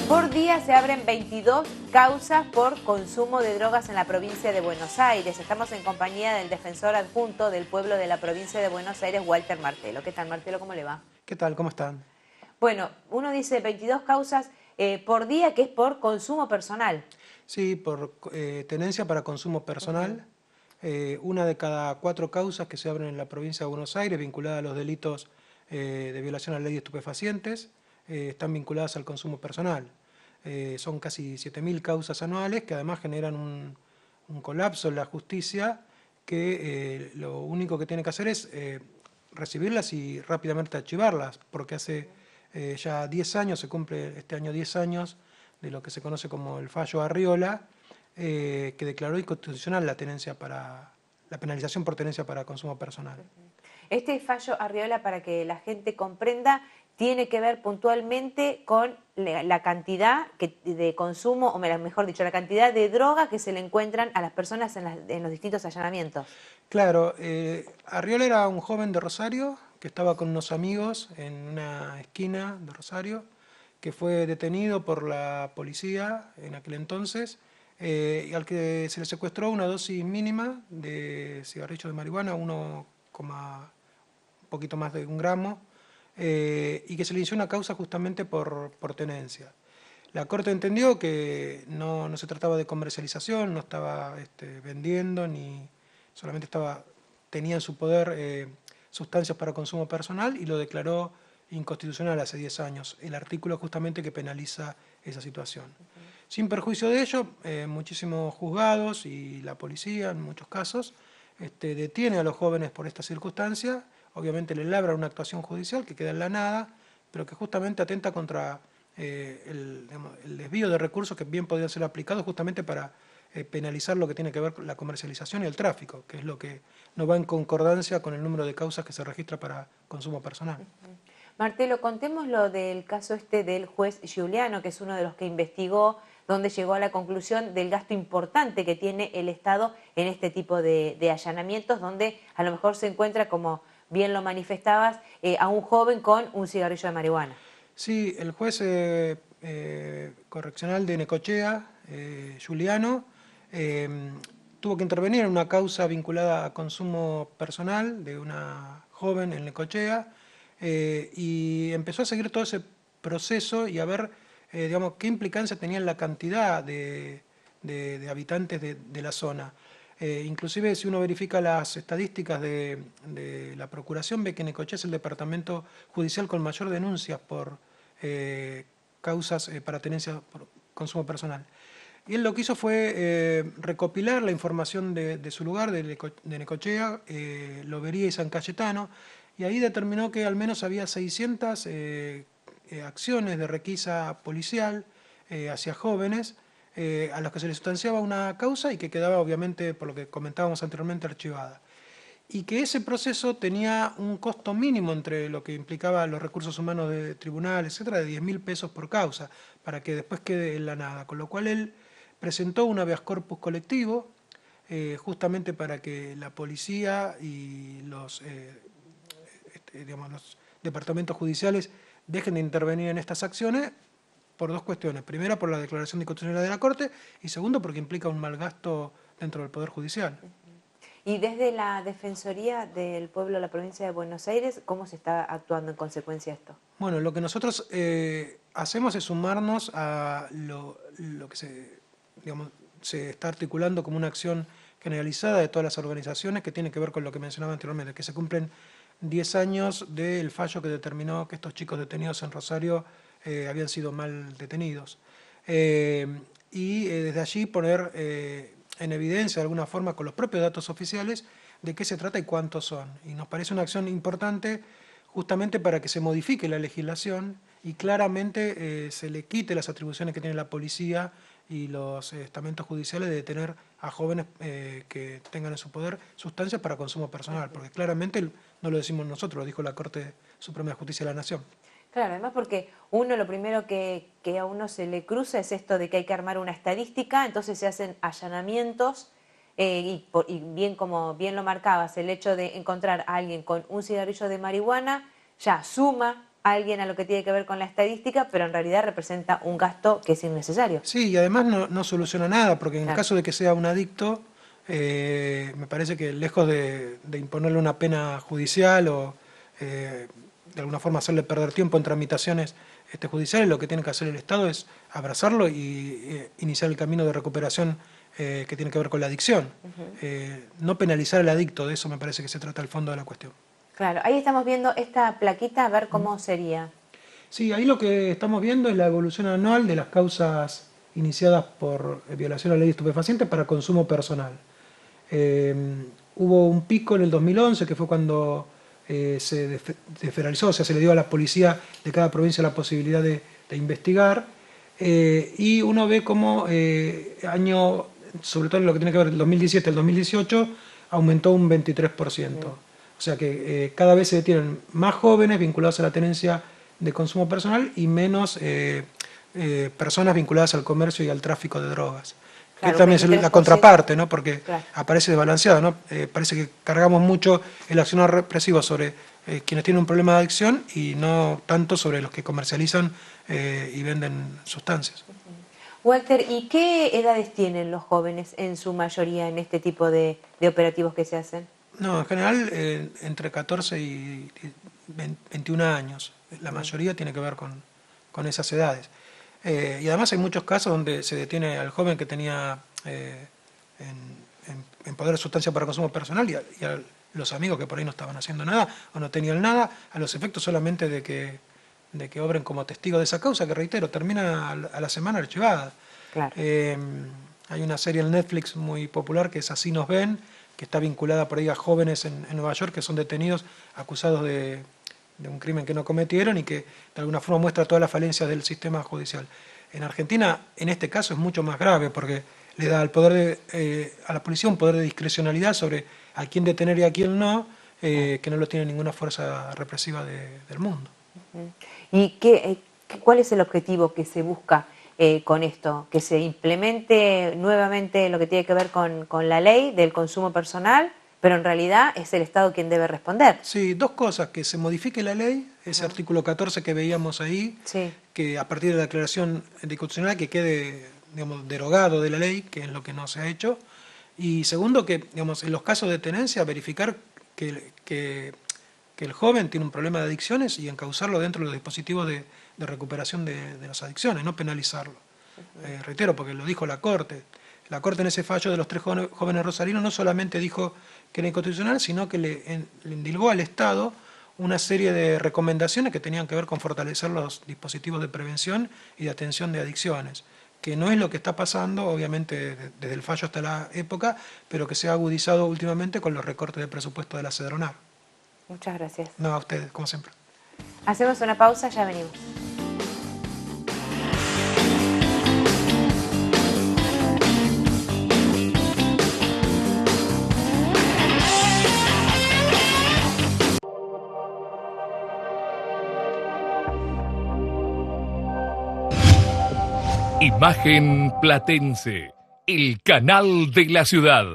Por día se abren 22 causas por consumo de drogas en la provincia de Buenos Aires. Estamos en compañía del defensor adjunto del pueblo de la provincia de Buenos Aires, Walter Martelo. ¿Qué tal, Martelo? ¿Cómo le va? ¿Qué tal? ¿Cómo están? Bueno, uno dice 22 causas por día, que es por consumo personal. Sí, por tenencia para consumo personal. Una de cada 4 causas que se abren en la provincia de Buenos Aires vinculadas a los delitos de violación a la ley de estupefacientes están vinculadas al consumo personal. Son casi 7.000 causas anuales que además generan un colapso en la justicia que lo único que tiene que hacer es recibirlas y rápidamente archivarlas, porque hace ya 10 años, se cumple este año 10 años de lo que se conoce como el fallo Arriola, que declaró inconstitucional la penalización por tenencia para consumo personal. Este fallo Arriola, para que la gente comprenda, tiene que ver puntualmente con la cantidad de consumo, o mejor dicho, la cantidad de droga que se le encuentran a las personas en los distintos allanamientos. Claro, Arriola era un joven de Rosario que estaba con unos amigos en una esquina de Rosario, que fue detenido por la policía en aquel entonces, y al que se le secuestró una dosis mínima de cigarrillos de marihuana, un poquito más de 1 gramo, y que se le inició una causa justamente por tenencia. La Corte entendió que no se trataba de comercialización, no estaba vendiendo, ni solamente tenía en su poder sustancias para consumo personal, y lo declaró inconstitucional hace 10 años, el artículo justamente que penaliza esa situación. Sin perjuicio de ello, muchísimos juzgados y la policía, en muchos casos, detiene a los jóvenes por esta circunstancia, obviamente le labra una actuación judicial que queda en la nada, pero que justamente atenta contra el desvío de recursos que bien podrían ser aplicados justamente para penalizar lo que tiene que ver con la comercialización y el tráfico, que es lo que no va en concordancia con el número de causas que se registra para consumo personal. Martelo, contemos lo del caso del juez Giuliano, que es uno de los que investigó, donde llegó a la conclusión del gasto importante que tiene el Estado en este tipo de allanamientos, donde a lo mejor se encuentra, como bien lo manifestabas, a un joven con un cigarrillo de marihuana. Sí, el juez correccional de Necochea, Giuliano, tuvo que intervenir en una causa vinculada a consumo personal de una joven en Necochea, y empezó a seguir todo ese proceso y a ver digamos, qué implicancia tenía la cantidad de habitantes de la zona. Inclusive si uno verifica las estadísticas de la Procuración, ve que Necochea es el departamento judicial con mayor denuncias por causas para tenencia por consumo personal. Y él lo que hizo fue recopilar la información de su lugar, de Necochea, Lobería y San Cayetano, y ahí determinó que al menos había 600 acciones de requisa policial hacia jóvenes, a los que se les sustanciaba una causa y que quedaba obviamente, por lo que comentábamos anteriormente, archivada. Y que ese proceso tenía un costo mínimo entre lo que implicaba los recursos humanos de tribunal, etcétera, de 10.000 pesos por causa, para que después quede en la nada. Con lo cual él presentó un habeas corpus colectivo, justamente para que la policía y digamos, los departamentos judiciales dejen de intervenir en estas acciones por 2 cuestiones. Primera, por la declaración de inconstitucionalidad de la Corte, y segundo, porque implica un mal gasto dentro del Poder Judicial. Y desde la Defensoría del Pueblo de la provincia de Buenos Aires, ¿cómo se está actuando en consecuencia a esto? Bueno, lo que nosotros hacemos es sumarnos a lo que digamos, se está articulando como una acción generalizada de todas las organizaciones que tiene que ver con lo que mencionaba anteriormente, que se cumplen 10 años del fallo que determinó que estos chicos detenidos en Rosario habían sido mal detenidos. Desde allí poner en evidencia de alguna forma con los propios datos oficiales de qué se trata y cuántos son. Y nos parece una acción importante justamente para que se modifique la legislación y claramente se le quite las atribuciones que tiene la policía y los estamentos judiciales de detener a jóvenes que tengan en su poder sustancias para consumo personal, porque claramente no lo decimos nosotros, lo dijo la Corte Suprema de Justicia de la Nación. Claro, además porque lo primero que a uno se le cruza es esto de que hay que armar una estadística, entonces se hacen allanamientos y bien como bien lo marcabas, el hecho de encontrar a alguien con un cigarrillo de marihuana ya suma alguien a lo que tiene que ver con la estadística, pero en realidad representa un gasto que es innecesario. Sí, y además no soluciona nada, porque en el Claro. caso de que sea un adicto, me parece que lejos de imponerle una pena judicial o de alguna forma hacerle perder tiempo en tramitaciones judiciales, lo que tiene que hacer el Estado es abrazarlo y iniciar el camino de recuperación que tiene que ver con la adicción. No penalizar al adicto, de eso me parece que se trata el fondo de la cuestión. Claro, ahí estamos viendo esta plaquita, a ver cómo sería. Sí, ahí lo que estamos viendo es la evolución anual de las causas iniciadas por violación a la ley de estupefacientes para consumo personal. Hubo un pico en el 2011, que fue cuando se desfederalizó, o sea, se le dio a la policía de cada provincia la posibilidad de investigar, y uno ve cómo sobre todo en lo que tiene que ver el 2017 al 2018, aumentó un 23%. O sea que cada vez se detienen más jóvenes vinculados a la tenencia de consumo personal y menos personas vinculadas al comercio y al tráfico de drogas. Claro, que también es la 23%. contraparte, ¿no? Porque Claro. aparece desbalanceado, ¿no? Parece que cargamos mucho el accionar represivo sobre quienes tienen un problema de adicción y no tanto sobre los que comercializan y venden sustancias. Walter, ¿y qué edades tienen los jóvenes en su mayoría en este tipo de operativos que se hacen? No, en general entre 14 y 21 años. La mayoría tiene que ver con esas edades. Y además hay muchos casos donde se detiene al joven que tenía en poder sustancia para consumo personal y a los amigos que por ahí no estaban haciendo nada o no tenían nada, a los efectos solamente de que obren como testigos de esa causa, que reitero, termina a la semana archivada. Claro. Hay una serie en Netflix muy popular que es Así nos ven, que está vinculada por ahí a jóvenes en Nueva York que son detenidos acusados de un crimen que no cometieron y que de alguna forma muestra todas las falencias del sistema judicial. En Argentina, en este caso, es mucho más grave porque le da a la policía un poder de discrecionalidad sobre a quién detener y a quién no, que no lo tiene ninguna fuerza represiva del mundo. ¿Y cuál es el objetivo que se busca con esto? ¿Que se implemente nuevamente lo que tiene que ver con la ley del consumo personal? Pero en realidad es el Estado quien debe responder. Sí, dos cosas, que se modifique la ley, ese artículo 14 que veíamos ahí, Sí. que a partir de la declaración anticonstitucional que quede, digamos, derogado de la ley, que es lo que no se ha hecho. Y segundo, que digamos, en los casos de tenencia, verificar que el joven tiene un problema de adicciones y encauzarlo dentro de los dispositivos de recuperación de las adicciones, no penalizarlo. Reitero, porque lo dijo la Corte. La Corte en ese fallo de los 3 jóvenes rosarinos no solamente dijo que era inconstitucional, sino que le endilgó al Estado una serie de recomendaciones que tenían que ver con fortalecer los dispositivos de prevención y de atención de adicciones, que no es lo que está pasando, obviamente, desde el fallo hasta la época, pero que se ha agudizado últimamente con los recortes de presupuesto de la CEDRONAR. Muchas gracias. No, a ustedes, como siempre. Hacemos una pausa, ya venimos. Imagen Platense, el canal de la ciudad.